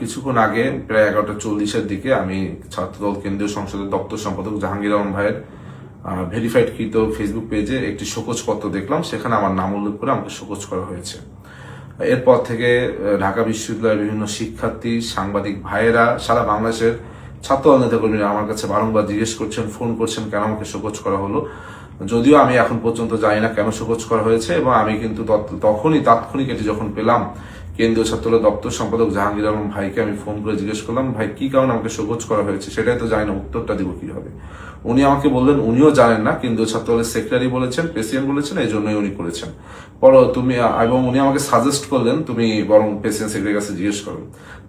কিছুক্ষণ আগে প্রায় 11:40-এর দিকে আমি ছাত্রদল কেন্দ্রীয় সংসদের দপ্তর সম্পাদক জাহাঙ্গীর আলম ভাইয়ের ভেরিফাইড কৃত ফেসবুক পেজে একটি শোকজপত্র দেখলাম। সেখানে আমার নাম উল্লেখ করে আমাকে শোকজ করা হয়েছে। এরপর থেকে ঢাকা বিশ্ববিদ্যালয়ের বিভিন্ন শিক্ষার্থী, সাংবাদিক ভাইয়েরা, সারা বাংলাদেশের ছাত্রদল নেতাকর্মীরা আমার কাছে বারংবার জিজ্ঞেস করছেন, ফোন করছেন কেন আমাকে শোকজ করা হলো। যদিও আমি এখন পর্যন্ত জানি না কেন শোকজ করা হয়েছে, এবং আমি কিন্তু তখনই তাৎক্ষণিক এটি যখন পেলাম, কেন্দ্রীয় ছাত্রদল দপ্তর সম্পাদক জাহাঙ্গীর আলম ভাইকে আমি ফোন করে জিজ্ঞেস করলাম, ভাই কি কারণে আমাকে শোকজ করা হয়েছে, সেটাই তো জানি না, উত্তরটা দিব কিভাবে। উনি আমাকে বললেন উনিও জানেন না, কেন্দ্রীয় ছাত্রদলের সেক্রেটারি বলেছেন, প্রেসিডেন্ট বলেছেন, এই জন্যই উনি করেছেন। এবং উনি আমাকে সাজেস্ট করলেন তুমি বরং প্রেসিডেন্ট সেক্রেটারির কাছে জিজ্ঞেস করো।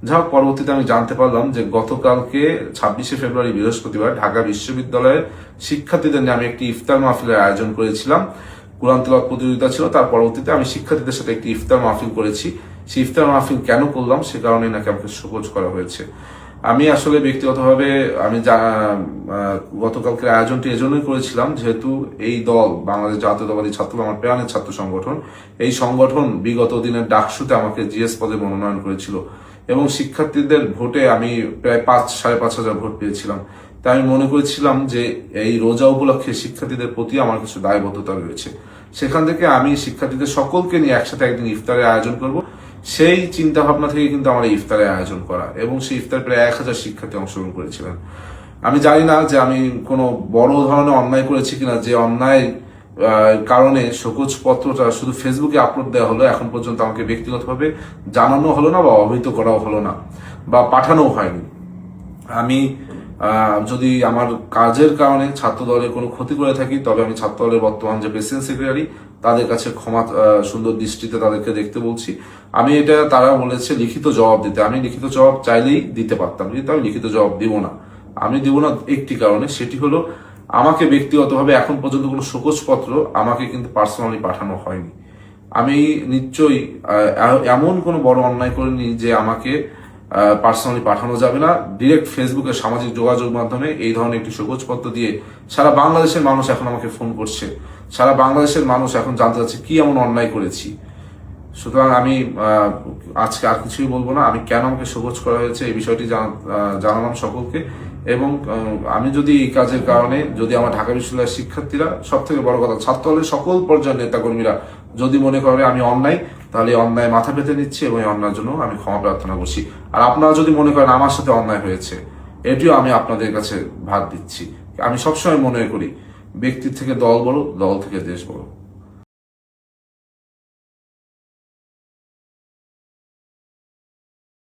যা হোক, পরবর্তীতে আমি জানতে পারলাম যে গতকালকে 26শে ফেব্রুয়ারি বৃহস্পতিবার ঢাকা বিশ্ববিদ্যালয়ের শিক্ষার্থীদের নিয়ে আমি একটি ইফতার মাহফিলের আয়োজন করেছিলাম। কুরআন তিলাওয়াত প্রতিযোগিতা ছিল, তার পরবর্তীতে আমি শিক্ষার্থীদের সাথে একটি ইফতার মাহফিল করেছি। সেই ইফতার মাহফিল কেন করলাম সে কারণে নাকি আমাকে শোকজ করা হয়েছে। আমি আসলে ব্যক্তিগতভাবে আমি গতকালকের আয়োজনটি এজন্যই করেছিলাম, যেহেতু এই দল বাংলাদেশ জাতীয়তাবাদী ছাত্র, আমার প্রাণের ছাত্র সংগঠন, এই সংগঠন বিগত দিনের ডাকসুতে আমাকে জিএস পদে মনোনয়ন করেছিল, এবং শিক্ষার্থীদের ভোটে আমি প্রায় 5,500 ভোট পেয়েছিলাম। তাই আমি মনে করেছিলাম যে এই রোজা উপলক্ষে শিক্ষার্থীদের প্রতি আমার কিছু দায়বদ্ধতা রয়েছে। সেখান থেকে আমি শিক্ষার্থীদের সকলকে নিয়ে একসাথে একদিন ইফতারের আয়োজন করব, সেই চিন্তা ভাবনা থেকে কিন্তু আমার ইফতারের আয়োজন করা, এবং সেই ইফতার প্রায় 1000 শিক্ষার্থী অংশগ্রহণ করেছিলেন। আমি জানি না যে আমি কোনো বড় ধরনের অন্যায় করেছি কিনা, যে অন্যায় কারণে শোকজ পত্রটা শুধু ফেসবুকে আপলোড দেওয়া হলো, এখন পর্যন্ত আমাকে ব্যক্তিগতভাবে জানানো হলো না, বা অবহিত করাও হলো না, বা পাঠানো হয়নি। আমি যদি আমার কাজের কারণে ছাত্র দলের কোনো ক্ষতি করে থাকি, তবে আমি ছাত্র দলের বর্তমান যে প্রেসিডেন্ট সেক্রেটারি, তাদের কাছে ক্ষমা সুন্দর দৃষ্টিতে তাদেরকে দেখতে বলছি। আমি এটা, তারা বলেছে লিখিত জবাব দিতে, আমি লিখিত জবাব চাইলেই দিতে পারতাম, কিন্তু আমি লিখিত জবাব দিব না। আমি দিব না একটি কারণে, সেটি হলো আমাকে ব্যক্তিগতভাবে এখন পর্যন্ত কোনো শোকজপত্র আমাকে কিন্তু পার্সোনালি পাঠানো হয়নি। আমি নিশ্চয়ই এমন কোনো বড় অন্যায় করিনি যে আমাকে পার্সোনালি পাঠানো যাবে না। ডিরেক্ট ফেসবুকে সামাজিক যোগাযোগ মাধ্যমে এই ধরনের একটি শোকজপত্র দিয়ে সারা বাংলাদেশের মানুষ এখন আমাকে ফোন করছে, সারা বাংলাদেশের মানুষ এখন জানতে চাচ্ছে কি এমন অন্যায় করেছি। সুতরাং আমি আজকে আর কিছুই বলবো না। আমি কেন আমাকে শোকজ করা হয়েছে এই বিষয়টি জানালাম সকলকে, এবং আমি যদি এই কাজের কারণে, যদি আমার ঢাকা বিশ্ববিদ্যালয়ের শিক্ষার্থীরা, সব থেকে বড় কথা ছাত্র দলের সকল পর্যায়ের নেতাকর্মীরা যদি মনে করে আমি অন্যায়, তাহলে অন্যায় মাথা পেতে নিচ্ছি, এবং এই অন্যায়ের জন্য আমি ক্ষমা প্রার্থনা করছি। আর আপনারা যদি মনে করেন আমার সাথে অন্যায় হয়েছে, এটিও আমি আপনাদের কাছে ভাগ দিচ্ছি। আমি সবসময় মনে করি ব্যক্তির থেকে দল বড়, দল থেকে দেশ বড়।